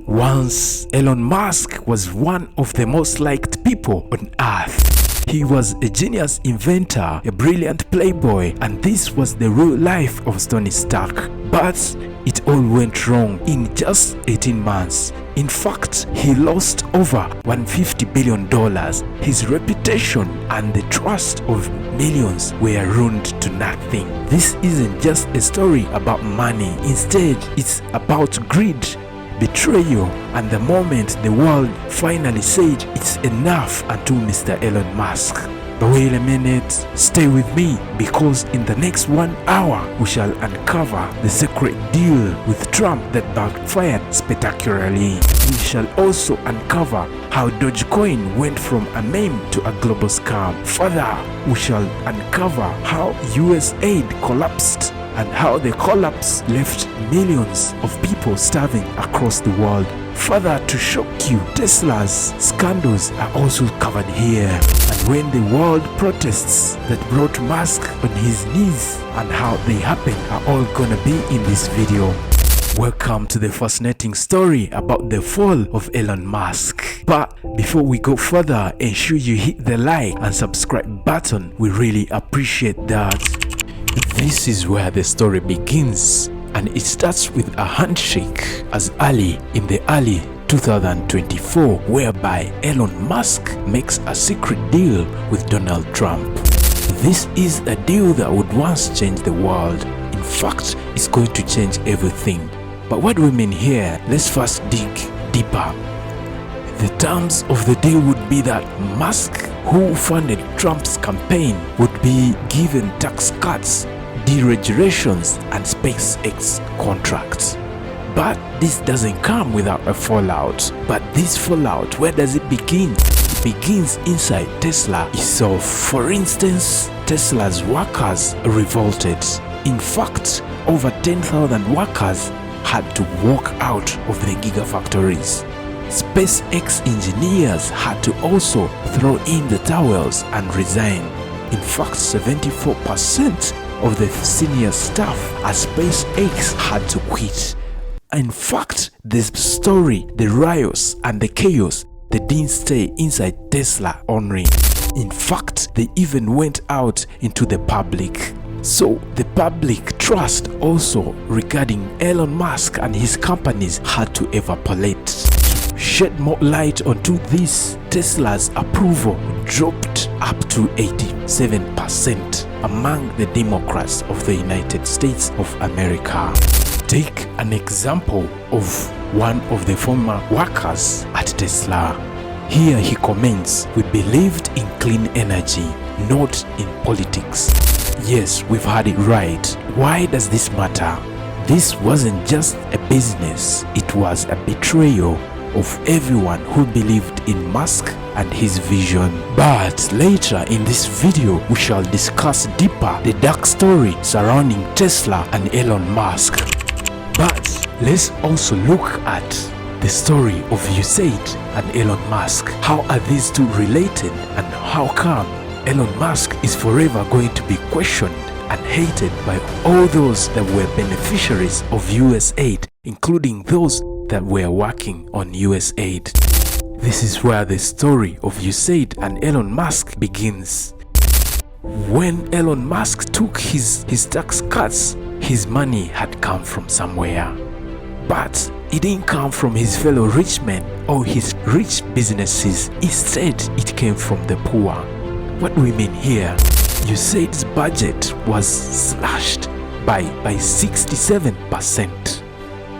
Once, Elon Musk was one of the most liked people on earth. He was a genius inventor, a brilliant playboy, and this was the real life of Tony Stark. But it all went wrong in just 18 months. In fact, he lost over $150 billion. His reputation and the trust of millions were ruined to nothing. This isn't just a story about money. Instead, it's about greed, betrayal, and the moment the world finally said it's enough unto Mr. Elon Musk. But wait a minute, stay with me, because in the next 1 hour we shall uncover the secret deal with Trump that backfired spectacularly. We shall also uncover how Dogecoin went from a meme to a global scam. Further, we shall uncover how USAID collapsed and how the collapse left millions of people starving across the world. Further, to shock you, Tesla's scandals are also covered here. And when the world protests that brought Musk on his knees and how they happened are all gonna be in this video. Welcome to the fascinating story about the fall of Elon Musk. But before we go further, ensure you hit the like and subscribe button. We really appreciate that. This is where the story begins. And it starts with a handshake as early 2024, whereby Elon Musk makes a secret deal with Donald Trump. This is a deal that would once change the world. In fact, it's going to change everything. But what do we mean here? Let's first dig deeper. The terms of the deal would be that Musk, who funded Trump's campaign, would be given tax cuts, deregulations, and SpaceX contracts. But this doesn't come without a fallout. But this fallout, where does it begin? It begins inside Tesla itself. For instance, Tesla's workers revolted. In fact, over 10,000 workers had to walk out of the gigafactories. SpaceX engineers had to also throw in the towels and resign. In fact, 74% of the senior staff at SpaceX had to quit. In fact, the story, the riots and the chaos, they didn't stay inside Tesla only. In fact, they even went out into the public. So the public trust also regarding Elon Musk and his companies had to evaporate. To shed more light onto this, Tesla's approval dropped up to 87% among the Democrats of the United States of America. Take an example of one of the former workers at Tesla. Here he comments, "We believed in clean energy, not in politics." Yes, we've had it right. Why does this matter? This wasn't just a business, it was a betrayal of everyone who believed in Musk and his vision. But later in this video, we shall discuss deeper the dark story surrounding Tesla and Elon Musk. But let's also look at the story of USAID and Elon Musk. How are these two related, and how come Elon Musk is forever going to be questioned and hated by all those that were beneficiaries of USAID, including those that were working on USAID? This is where the story of USAID and Elon Musk begins. When Elon Musk took his tax cuts, his money had come from somewhere. But it didn't come from his fellow rich men or his rich businesses. Instead, it came from the poor. What do we mean here? USAID's budget was slashed by 67%.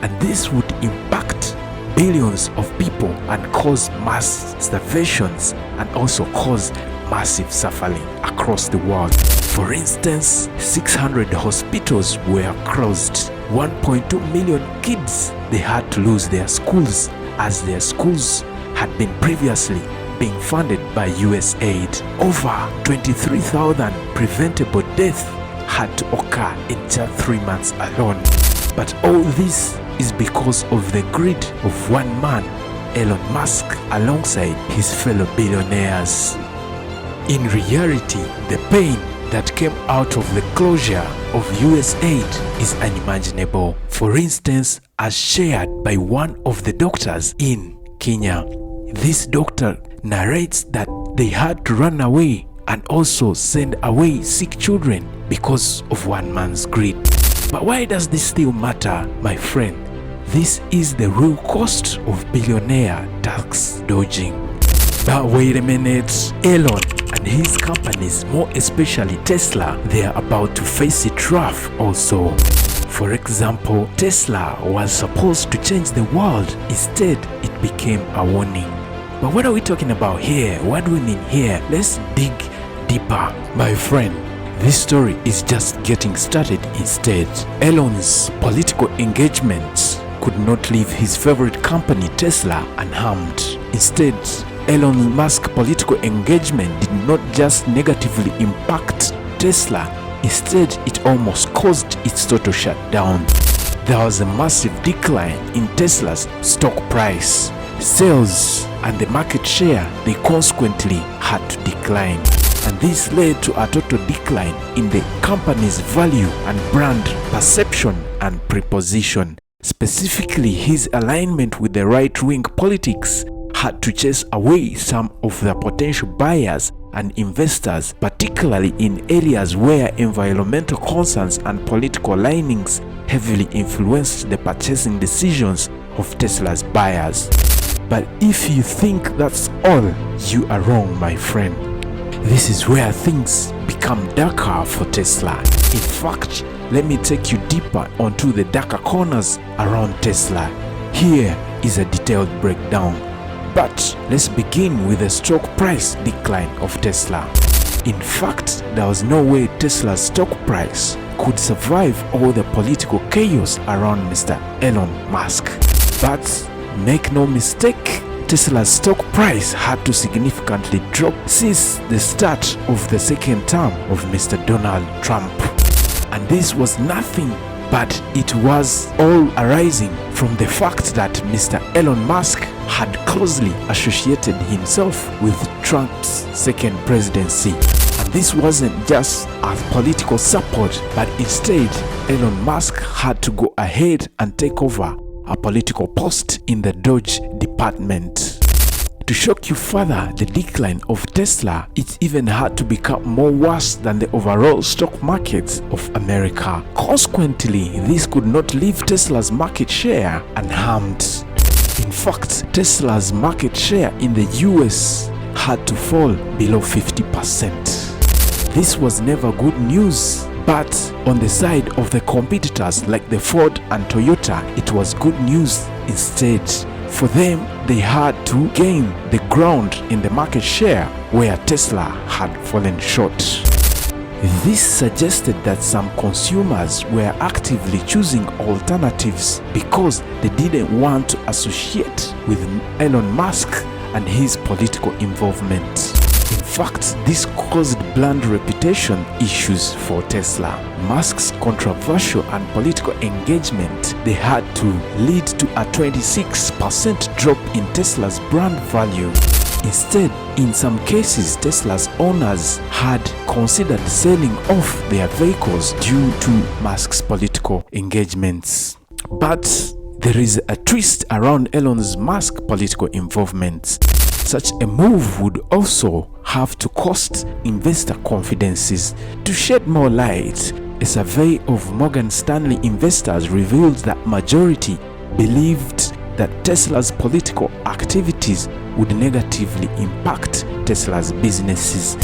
And this would impact billions of people and cause mass starvations and also cause massive suffering across the world. For instance, 600 hospitals were closed. 1.2 million kids, they had to lose their schools, as their schools had been previously being funded by USAID. Over 23,000 preventable deaths had to occur in just 3 months alone. But all this is because of the greed of one man, Elon Musk, alongside his fellow billionaires. In reality, the pain that came out of the closure of USAID is unimaginable. For instance, as shared by one of the doctors in Kenya. This doctor narrates that they had to run away and also send away sick children because of one man's greed. But why does this still matter, my friend? This is the real cost of billionaire tax dodging. But wait a minute, Elon and his companies, more especially Tesla, they are about to face it rough also. For example, Tesla was supposed to change the world. Instead, it became a warning. But what are we talking about here? What do we mean here? Let's dig deeper. My friend, this story is just getting started instead. Elon's political engagements could not leave his favorite company Tesla unharmed. Instead, Elon Musk's political engagement did not just negatively impact Tesla, instead it almost caused its total shutdown. There was a massive decline in Tesla's stock price. Sales and the market share, they consequently had to decline. And this led to a total decline in the company's value and brand perception and preposition. Specifically, his alignment with the right-wing politics had to chase away some of the potential buyers and investors, particularly in areas where environmental concerns and political linings heavily influenced the purchasing decisions of Tesla's buyers. But if you think that's all, you are wrong, my friend. This is where things become darker for Tesla. In fact, let me take you deeper onto the darker corners around Tesla. Here is a detailed breakdown. But let's begin with the stock price decline of Tesla. In fact, there was no way Tesla's stock price could survive all the political chaos around Mr. Elon Musk. But make no mistake, Tesla's stock price had to significantly drop since the start of the second term of Mr. Donald Trump. And this was nothing but it was all arising from the fact that Mr. Elon Musk had closely associated himself with Trump's second presidency. And this wasn't just as political support, but instead Elon Musk had to go ahead and take over a political post in the Doge department. To shock you further, the decline of Tesla, it even had to become more worse than the overall stock markets of America. Consequently, this could not leave Tesla's market share unharmed. In fact, Tesla's market share in the US had to fall below 50%. This was never good news, but on the side of the competitors like the Ford and Toyota, it was good news instead. For them, they had to gain the ground in the market share where Tesla had fallen short. This suggested that some consumers were actively choosing alternatives because they didn't want to associate with Elon Musk and his political involvement. In fact, this caused bland reputation issues for Tesla. Musk's controversial and political engagement, they had to lead to a 26% drop in Tesla's brand value. Instead, in some cases, Tesla's owners had considered selling off their vehicles due to Musk's political engagements. But there is a twist around Elon Musk's political involvement. Such a move would also have to cost investor confidences. To shed more light, a survey of Morgan Stanley investors revealed that majority believed that Tesla's political activities would negatively impact Tesla's businesses.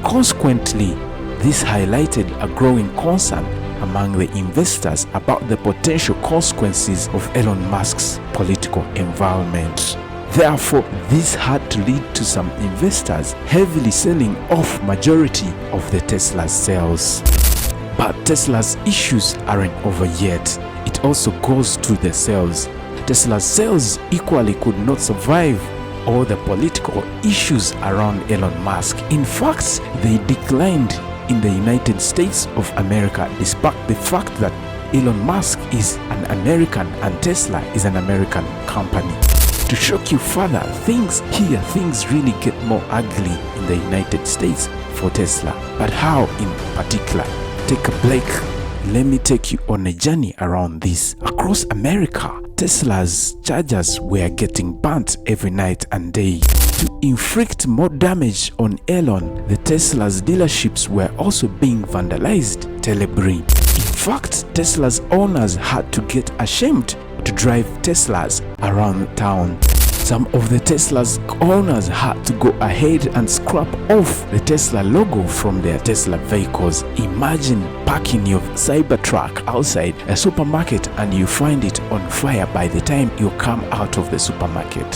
Consequently, this highlighted a growing concern among the investors about the potential consequences of Elon Musk's political involvement. Therefore, this had to lead to some investors heavily selling off majority of the Tesla sales. But Tesla's issues aren't over yet. It also goes to the sales. Tesla's sales equally could not survive all the political issues around Elon Musk. In fact, they declined in the United States of America despite the fact that Elon Musk is an American and Tesla is an American company. To shock you further, things really get more ugly in the United States for Tesla. But how in particular? Take a break let me take you on a journey around this. Across America, Tesla's chargers were getting burnt every night and day. To inflict more damage on Elon, the Tesla's dealerships were also being vandalized terribly. In fact, Tesla's owners had to get ashamed to drive Teslas around town. Some of the Tesla's owners had to go ahead and scrap off the Tesla logo from their Tesla vehicles. Imagine parking your Cybertruck outside a supermarket and you find it on fire by the time you come out of the supermarket.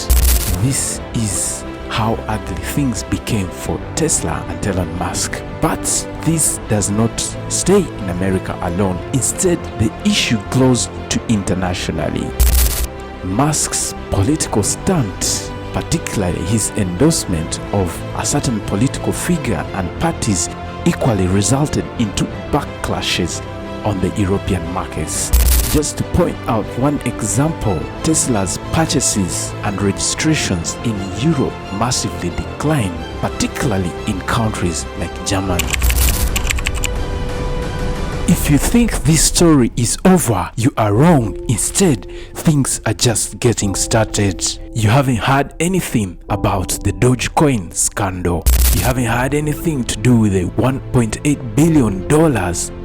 This is how ugly things became for Tesla and Elon Musk. But this does not stay in America alone. Instead, the issue grows to internationally. Musk's political stunt, particularly his endorsement of a certain political figure and parties, equally resulted into backlashes on the European markets. Just to point out one example, Tesla's purchases and registrations in Europe massively declined, particularly in countries like Germany. If you think this story is over, you are wrong. Instead, things are just getting started. You haven't heard anything about the Dogecoin scandal. You haven't heard anything to do with the $1.8 billion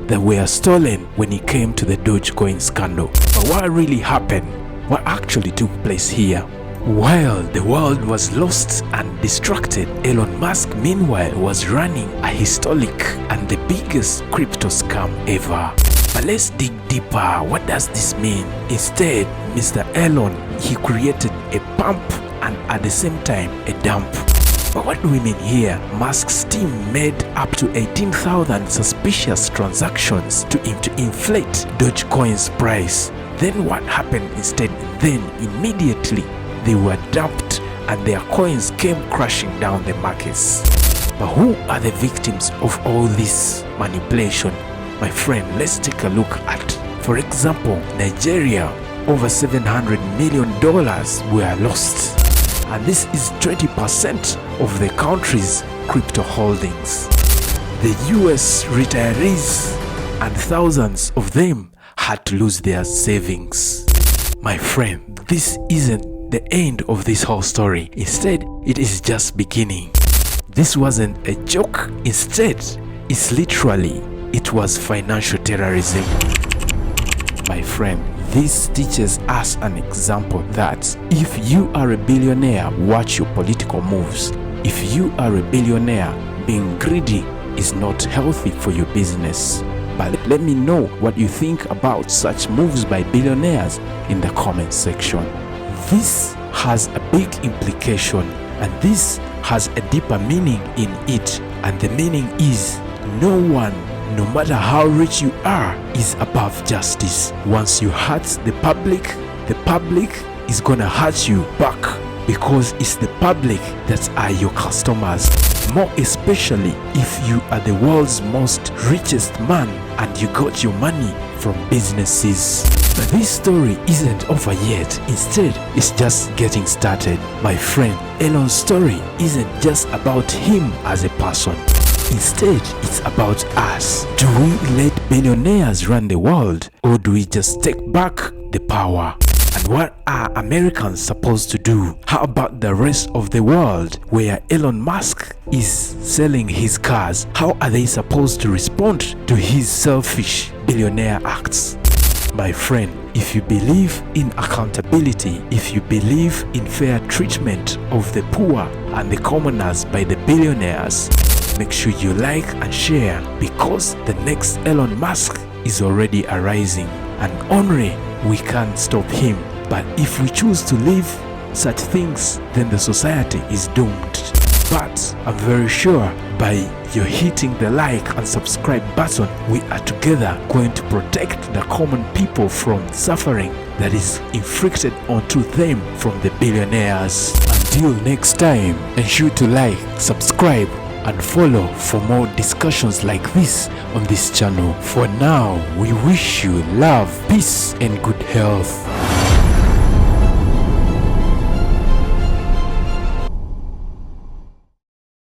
that were stolen when it came to the Dogecoin scandal. But what really happened? What actually took place here? While the world was lost and distracted, Elon Musk meanwhile was running a historic and the biggest crypto scam ever. But let's dig deeper. What does this mean? Instead, Mr. Elon, he created a pump and at the same time a dump. But what do we mean here? Musk's team made up to 18,000 suspicious transactions to inflate Dogecoin's price. Then what happened instead? Then immediately they were dumped and their coins came crashing down the markets. But who are the victims of all this manipulation? My friend, let's take a look at, for example, Nigeria. Over $700 million were lost. And this is 20% of the country's crypto holdings. The US retirees and thousands of them had to lose their savings. My friend, this isn't the end of this whole story. Instead, it is just beginning. This wasn't a joke. Instead, it was financial terrorism. My friend, this teaches us an example that if you are a billionaire, watch your political moves. If you are a billionaire, being greedy is not healthy for your business. But let me know what you think about such moves by billionaires in the comment section. This has a big implication and this has a deeper meaning in it, and the meaning is no one, no matter how rich you are, is above justice. Once you hurt the public is gonna hurt you back, because it's the public that are your customers. More especially if you are the world's most richest man and you got your money from businesses. But this story isn't over yet. Instead, it's just getting started. My friend, Elon's story isn't just about him as a person. Instead, it's about us. Do we let billionaires run the world, or do we just take back the power? And what are Americans supposed to do? How about the rest of the world where Elon Musk is selling his cars? How are they supposed to respond to his selfish billionaire acts? My friend, if you believe in accountability, if you believe in fair treatment of the poor and the commoners by the billionaires, make sure you like and share, because the next Elon Musk is already arising and only we can't stop him. But if we choose to live such things, then the society is doomed. But I'm very sure by you hitting the like and subscribe button, we are together going to protect the common people from suffering that is inflicted onto them from the billionaires. Until next time, ensure to like, subscribe and follow for more discussions like this on this channel. For now, we wish you love, peace and good health.